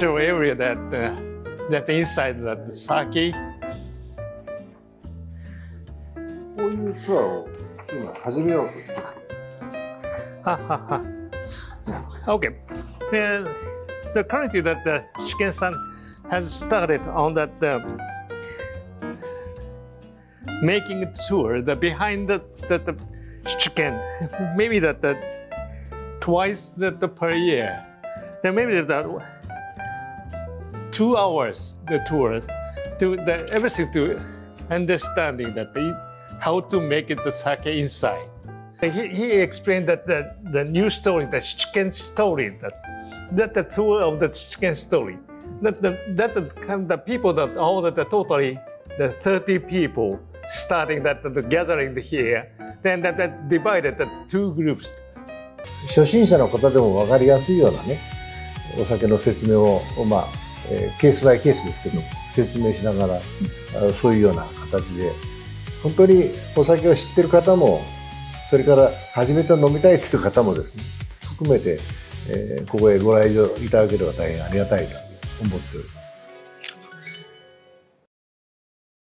area that inside the sake. こういうツアーを今始めようと。Okay. The currently that the Shichiken-san has started on that making a tour behind the Shichiken. Maybe that twice per year. Then maybe that 2 hours the tour to everything to understanding that how to make it the sake inside. He explained that the new story, the Shichiken Story, that the tour of the Shichiken Story. That's the kind of people that all the totally the 30 people starting the gathering here. Then that divided the 2 groups. 初心者の方でも分かりやすいようなね、お酒の説明をケースバイケースですけど説明しながら、そういうような形で本当にお酒を知ってる方もそれから初めて飲みたいという方もですね含めて、ここへご来場いただければ大変ありがたいと思っております。